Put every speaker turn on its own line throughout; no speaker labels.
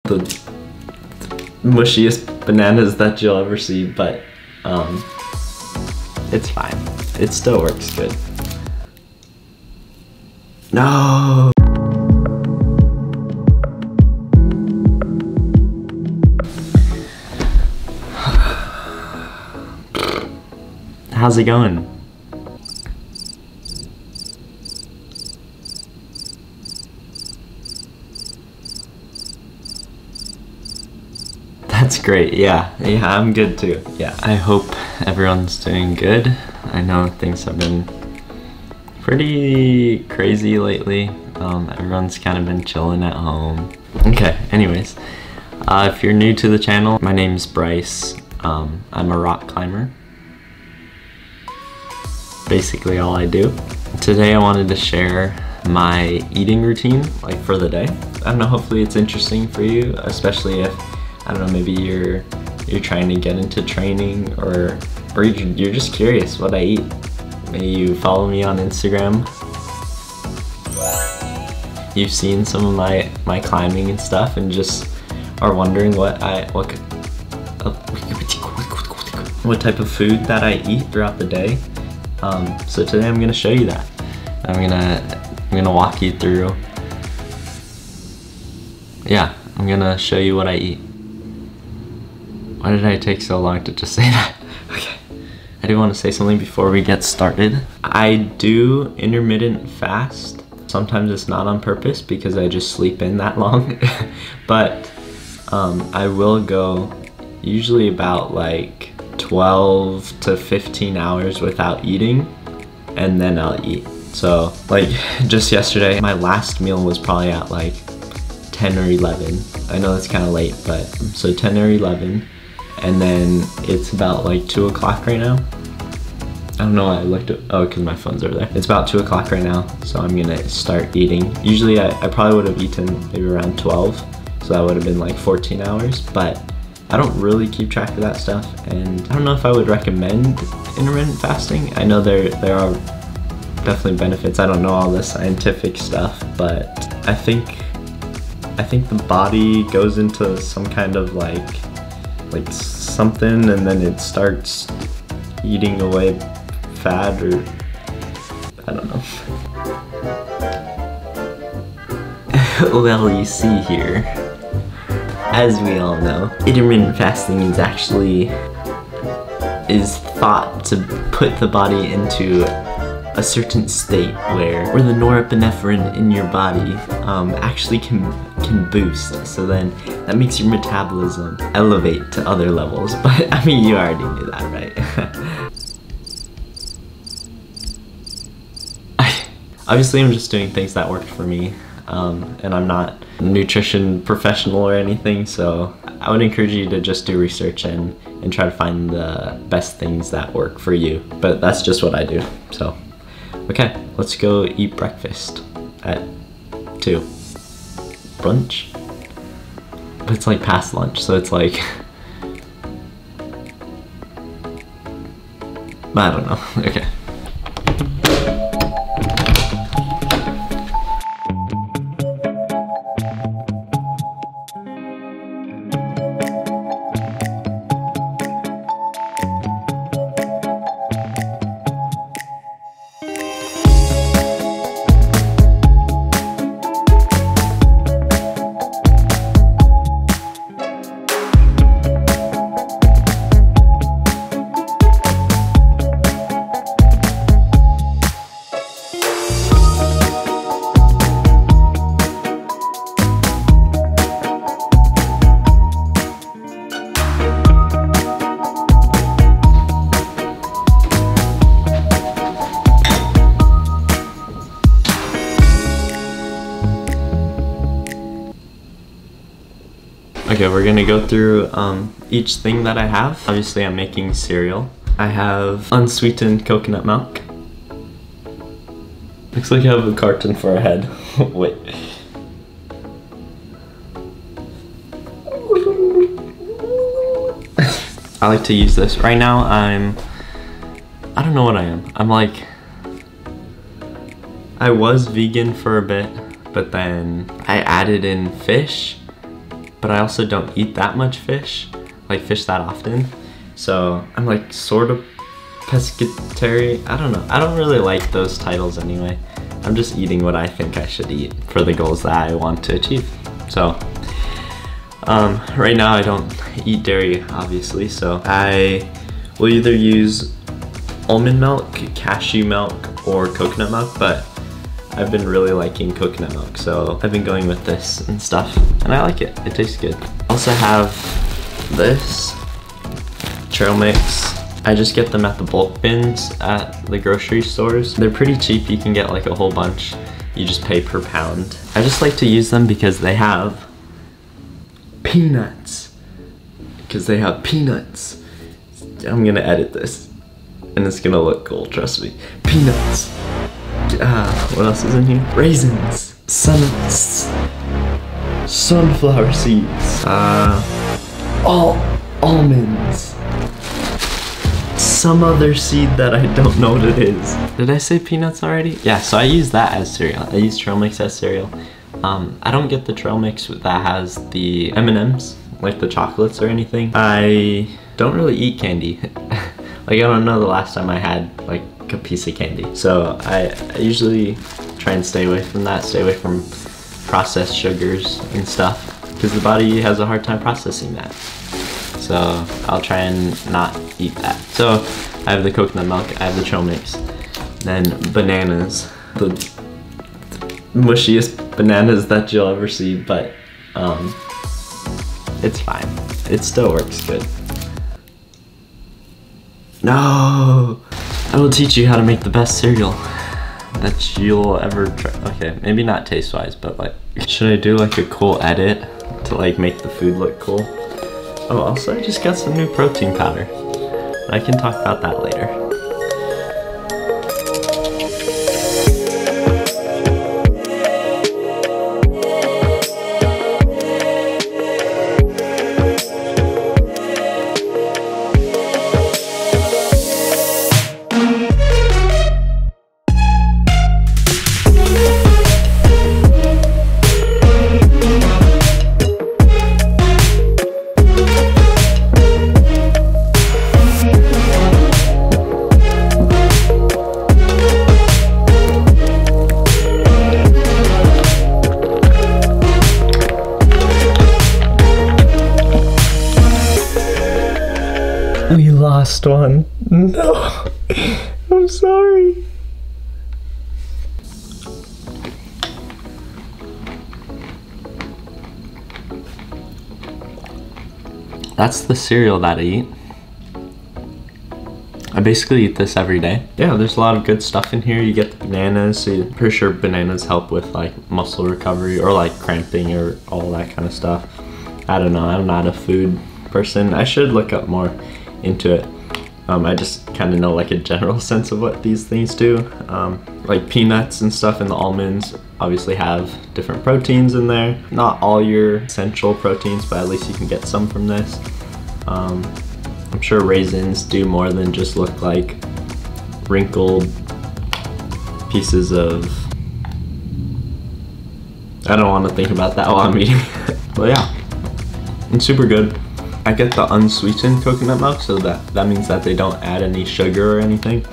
the mushiest bananas that you'll ever see, but it's fine. It still works good. No! How's it going? That's great. Yeah, I'm good too. Yeah, I hope everyone's doing good. I know things have been pretty crazy lately. Everyone's kind of been chilling at home. Okay, anyways, if you're new to the channel, my name's Bryce. I'm a rock climber. Basically all I do. Today I wanted to share my eating routine, like for the day. I don't know, hopefully it's interesting for you, especially if, I don't know, maybe you're trying to get into training or you're just curious what I eat. Maybe you follow me on Instagram. You've seen some of my climbing and stuff and just are wondering what type of food that I eat throughout the day. So today I'm gonna show you that. I'm gonna walk you through. Yeah, I'm gonna show you what I eat. Why did I take so long to just say that? Okay, I do want to say something before we get started. I do intermittent fast. Sometimes it's not on purpose because I just sleep in that long, but I will go usually about like 12 to 15 hours without eating, and then I'll eat. So like just yesterday, my last meal was probably at like 10 or 11. I know that's kind of late, but so 10 or 11, and then it's about like 2 o'clock right now. I don't know why I looked at, oh, because my phone's over there. It's about 2 o'clock right now, so I'm gonna start eating. Usually I probably would have eaten maybe around 12, so that would have been like 14 hours, but I don't really keep track of that stuff, and I don't know if I would recommend intermittent fasting. I know there are definitely benefits. I don't know all the scientific stuff, but I think the body goes into some kind of like something, and then it starts eating away fat, or I don't know. Well, you see here, as we all know, intermittent fasting is thought to put the body into a certain state where the norepinephrine in your body actually can boost. So then that makes your metabolism elevate to other levels. But I mean, you already knew that, right? Obviously, I'm just doing things that work for me. And I'm not a nutrition professional or anything, so I would encourage you to just do research and try to find the best things that work for you. But that's just what I do, so. Okay, let's go eat breakfast at 2. Brunch? But it's like past lunch, so it's like, I don't know, okay. Okay, we're gonna go through each thing that I have. Obviously, I'm making cereal. I have unsweetened coconut milk. Looks like I have a carton for a head. Wait. I like to use this. Right now, I don't know what I am. I'm like, I was vegan for a bit, but then I added in fish, but I also don't eat that much fish, like fish that often. So I'm like sort of pescatarian. I don't know. I don't really like those titles anyway. I'm just eating what I think I should eat for the goals that I want to achieve. So right now I don't eat dairy, obviously, so I will either use almond milk, cashew milk, or coconut milk, but I've been really liking coconut milk, so I've been going with this and stuff, and I like it. It tastes good. I also have this trail mix. I just get them at the bulk bins at the grocery stores. They're pretty cheap. You can get like a whole bunch. You just pay per pound. I just like to use them because they have peanuts. I'm gonna edit this and it's gonna look cool, trust me. Peanuts. What else is in here? Raisins. Sunflower seeds. Almonds. Some other seed that I don't know what it is. Did I say peanuts already? Yeah, so I use that as cereal. I use trail mix as cereal. I don't get the trail mix that has the M&Ms, like the chocolates or anything. I don't really eat candy. Like, I don't know the last time I had like a piece of candy. So I usually try and stay away from that, stay away from processed sugars and stuff, because the body has a hard time processing that. So I'll try and not eat that. So I have the coconut milk, I have the trail mix, then bananas, the mushiest bananas that you'll ever see, but it's fine. It still works good. No! I will teach you how to make the best cereal that you'll ever try. Okay, maybe not taste-wise, but like, should I do like a cool edit to like make the food look cool? Oh, also I just got some new protein powder. I can talk about that later. We lost one. No, I'm sorry. That's the cereal that I eat. I basically eat this every day. Yeah, there's a lot of good stuff in here. You get the bananas, so I'm pretty sure bananas help with like muscle recovery or like cramping or all that kind of stuff. I don't know, I'm not a food person. I should look up more into it. I just kind of know like a general sense of what these things do. Like peanuts and stuff and the almonds obviously have different proteins in there. Not all your essential proteins, but at least you can get some from this. I'm sure raisins do more than just look like wrinkled pieces of... I don't want to think about that while I'm eating. But yeah, it's super good. I get the unsweetened coconut milk, so that means that they don't add any sugar or anything.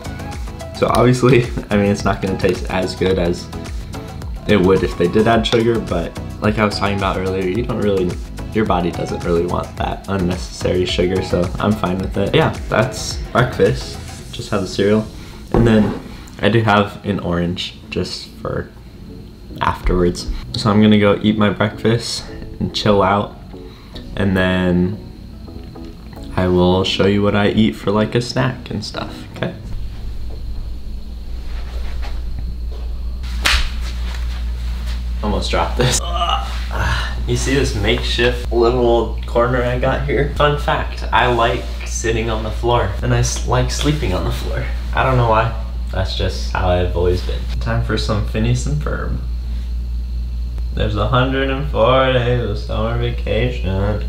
So obviously, I mean, it's not going to taste as good as it would if they did add sugar, but like I was talking about earlier, your body doesn't really want that unnecessary sugar, so I'm fine with it. Yeah, that's breakfast. Just have the cereal. And then I do have an orange just for afterwards. So I'm gonna go eat my breakfast and chill out, and then I will show you what I eat for like a snack and stuff, okay? Almost dropped this. You see this makeshift little corner I got here? Fun fact, I like sitting on the floor and I like sleeping on the floor. I don't know why. That's just how I've always been. Time for some Phineas and Ferb. There's 104 days of summer vacation.